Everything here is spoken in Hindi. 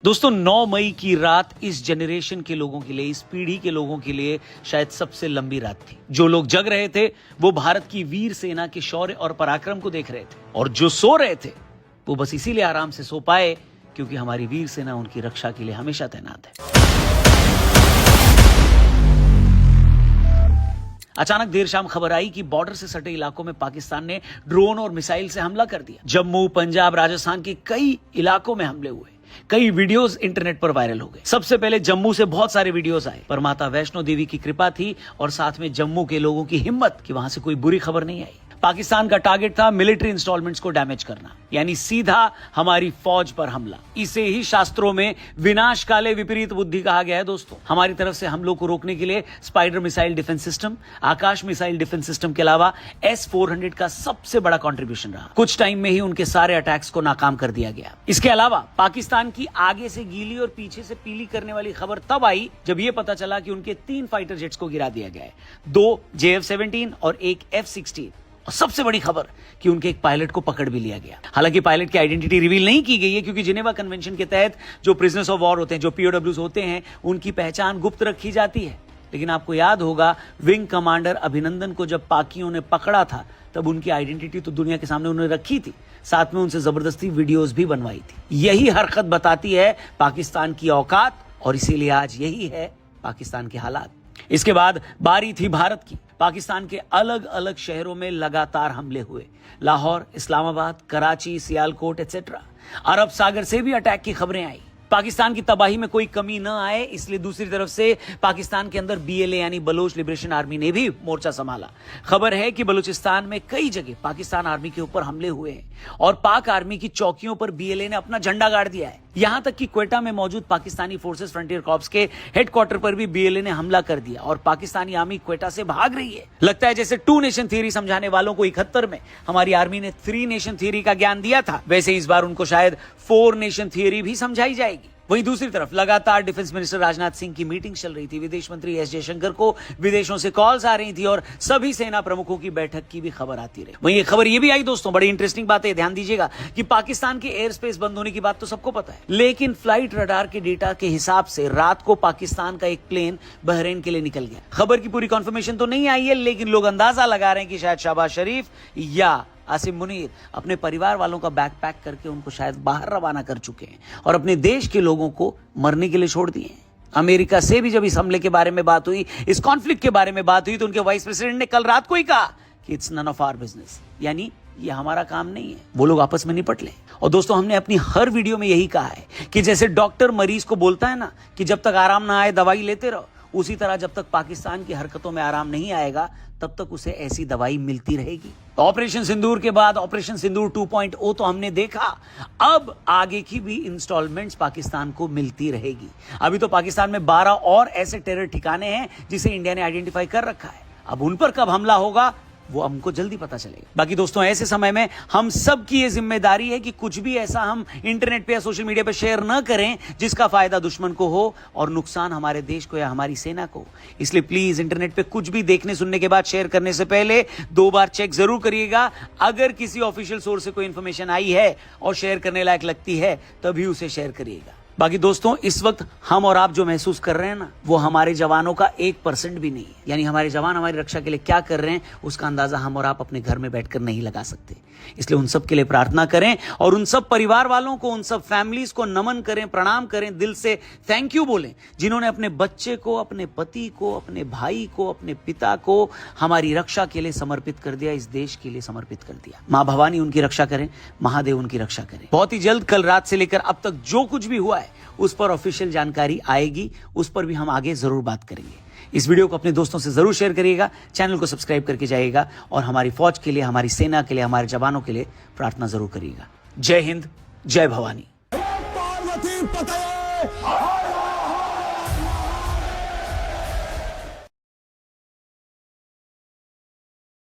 दोस्तों 9 मई की रात इस जनरेशन के लोगों के लिए, इस पीढ़ी के लोगों के लिए शायद सबसे लंबी रात थी। जो लोग जग रहे थे वो भारत की वीर सेना के शौर्य और पराक्रम को देख रहे थे, और जो सो रहे थे वो बस इसीलिए आराम से सो पाए क्योंकि हमारी वीर सेना उनकी रक्षा के लिए हमेशा तैनात है। अचानक देर शाम खबर आई कि बॉर्डर से सटे इलाकों में पाकिस्तान ने ड्रोन और मिसाइल से हमला कर दिया। जम्मू, पंजाब, राजस्थान के कई इलाकों में हमले हुए। कई वीडियोस इंटरनेट पर वायरल हो गए। सबसे पहले जम्मू से बहुत सारे वीडियोस आए, पर माता वैष्णो देवी की कृपा थी और साथ में जम्मू के लोगों की हिम्मत कि वहां से कोई बुरी खबर नहीं आई। पाकिस्तान का टारगेट था मिलिट्री इंस्टॉलमेंट्स को डैमेज करना, यानी सीधा हमारी फौज पर हमला। इसे ही शास्त्रों में विनाश काले विपरीत बुद्धि कहा गया है। दोस्तों, हमारी तरफ से हमलों को रोकने के लिए स्पाइडर मिसाइल डिफेंस सिस्टम, आकाश मिसाइल डिफेंस सिस्टम के अलावा S-400 का सबसे बड़ा कंट्रीब्यूशन रहा। कुछ टाइम में ही उनके सारे अटैक्स को नाकाम कर दिया गया। इसके अलावा पाकिस्तान की आगे से गीली और पीछे से पीली करने वाली खबर तब आई जब यह पता चला कि उनके 3 फाइटर जेट्स को गिरा दिया गया है, 2 JF-17 और 1 F-16। और सबसे बड़ी खबर कि उनके एक पायलट को पकड़ भी लिया गया। हालांकि पायलट की आइडेंटिटी रिवील नहीं की गई है क्योंकि जिनेवा कन्वेंशन के तहत जो प्रिजनर्स ऑफ वॉर होते हैं, जो POWs होते हैं, उनकी पहचान गुप्त रखी जाती है। लेकिन आपको याद होगा विंग कमांडर अभिनंदन को जब पाकियों ने पकड़ा था तब उनकी आइडेंटिटी तो दुनिया के सामने उन्होंने रखी थी, साथ में उनसे जबरदस्ती वीडियोस भी बनवाई थी। यही हरकत बताती है पाकिस्तान की औकात, और इसीलिए आज यही है पाकिस्तान के हालात। इसके बाद बारी थी भारत की। पाकिस्तान के अलग अलग शहरों में लगातार हमले हुए। लाहौर, इस्लामाबाद, कराची, सियालकोट एटसेट्रा। अरब सागर से भी अटैक की खबरें आई। पाकिस्तान की तबाही में कोई कमी न आए इसलिए दूसरी तरफ से पाकिस्तान के अंदर BLA यानी बलोच लिबरेशन आर्मी ने भी मोर्चा संभाला। खबर है कि बलूचिस्तान में कई जगह पाकिस्तान आर्मी के ऊपर हमले हुए हैं और पाक आर्मी की चौकियों पर BLA ने अपना झंडा गाड़ दिया है। यहां तक कि क्वेटा में मौजूद पाकिस्तानी फोर्सेस फ्रंटियर कॉर्प्स के हेडक्वार्टर पर भी BLA ने हमला कर दिया और पाकिस्तानी आर्मी क्वेटा से भाग रही है। लगता है जैसे 2 नेशन थ्योरी समझाने वालों को 71 में हमारी आर्मी ने 3 नेशन थ्योरी का ज्ञान दिया था, वैसे इस बार उनको शायद 4 नेशन थ्योरी भी समझाई जाएगी। वहीं दूसरी तरफ लगातार डिफेंस मिनिस्टर राजनाथ सिंह की मीटिंग चल रही थी। विदेश मंत्री S जयशंकर को विदेशों से कॉल्स आ रही थी और सभी सेना प्रमुखों की बैठक की भी खबर आती रही। वहीं एक खबर यह भी आई दोस्तों, बड़ी इंटरेस्टिंग बात है, ध्यान दीजिएगा कि पाकिस्तान के एयर स्पेस बंद होने की बात तो सबको पता है, लेकिन फ्लाइट रडार के डेटा के हिसाब से रात को पाकिस्तान का एक प्लेन बहरीन के लिए निकल गया। खबर की पूरी कंफर्मेशन तो नहीं आई है, लेकिन लोग अंदाजा लगा रहे हैं कि शायद शहबाज शरीफ या आसिम मुनीर अपने परिवार वालों का बैग पैक करके उनको शायद बाहर रवाना कर चुके हैं और अपने देश के लोगों को मरने के लिए छोड़ दिए हैं। अमेरिका से भी जब इस हमले के बारे में बात हुई, इस कॉन्फ्लिक्ट के बारे में बात हुई, तो उनके वाइस प्रेसिडेंट ने कल रात को ही कहा कि it's none of our business, यानी ये हमारा काम नहीं है, वो लोग आपस में निपट लें। और दोस्तों, हमने अपनी हर वीडियो में यही कहा है कि जैसे डॉक्टर मरीज को बोलता है ना कि जब तक आराम ना आए दवाई लेते रहो, उसी तरह जब तक पाकिस्तान की हरकतों में आराम नहीं आएगा तब तक उसे ऐसी दवाई मिलती रहेगी। ऑपरेशन सिंदूर के बाद ऑपरेशन सिंदूर 2.0 तो हमने देखा, अब आगे की भी इंस्टॉलमेंट्स पाकिस्तान को मिलती रहेगी। अभी तो पाकिस्तान में 12 और ऐसे टेरर ठिकाने हैं जिसे इंडिया ने आइडेंटिफाई कर रखा है। अब उन पर कब हमला होगा वो हमको जल्दी पता चलेगा। बाकी दोस्तों, ऐसे समय में हम सब की ये जिम्मेदारी है कि कुछ भी ऐसा हम इंटरनेट पे या सोशल मीडिया पे शेयर न करें जिसका फायदा दुश्मन को हो और नुकसान हमारे देश को या हमारी सेना को। इसलिए प्लीज इंटरनेट पे कुछ भी देखने सुनने के बाद शेयर करने से पहले 2 बार चेक जरूर करिएगा। अगर किसी ऑफिशियल सोर्स से कोई इंफॉर्मेशन आई है और शेयर करने लायक लगती है तभी उसे शेयर करिएगा। बाकी दोस्तों, इस वक्त हम और आप जो महसूस कर रहे हैं ना, वो हमारे जवानों का 1% भी नहीं है। यानी हमारे जवान हमारी रक्षा के लिए क्या कर रहे हैं उसका अंदाजा हम और आप अपने घर में बैठकर नहीं लगा सकते। इसलिए उन सब के लिए प्रार्थना करें और उन सब परिवार वालों को, उन सब फैमिलीज को नमन करें, प्रणाम करें, दिल से थैंक यू बोलें, जिन्होंने अपने बच्चे को, अपने पति को, अपने भाई को, अपने पिता को हमारी रक्षा के लिए समर्पित कर दिया, इस देश के लिए समर्पित कर दिया। माँ भवानी उनकी रक्षा करें, महादेव उनकी रक्षा करें। बहुत ही जल्द कल रात से लेकर अब तक जो कुछ भी हुआ है उस पर ऑफिशियल जानकारी आएगी, उस पर भी हम आगे जरूर बात करेंगे। इस वीडियो को अपने दोस्तों से जरूर शेयर करिएगा, चैनल को सब्सक्राइब करके जाइएगा और हमारी फौज के लिए, हमारी सेना के लिए, हमारे जवानों के लिए प्रार्थना जरूर करिएगा। जय हिंद, जय भवानी।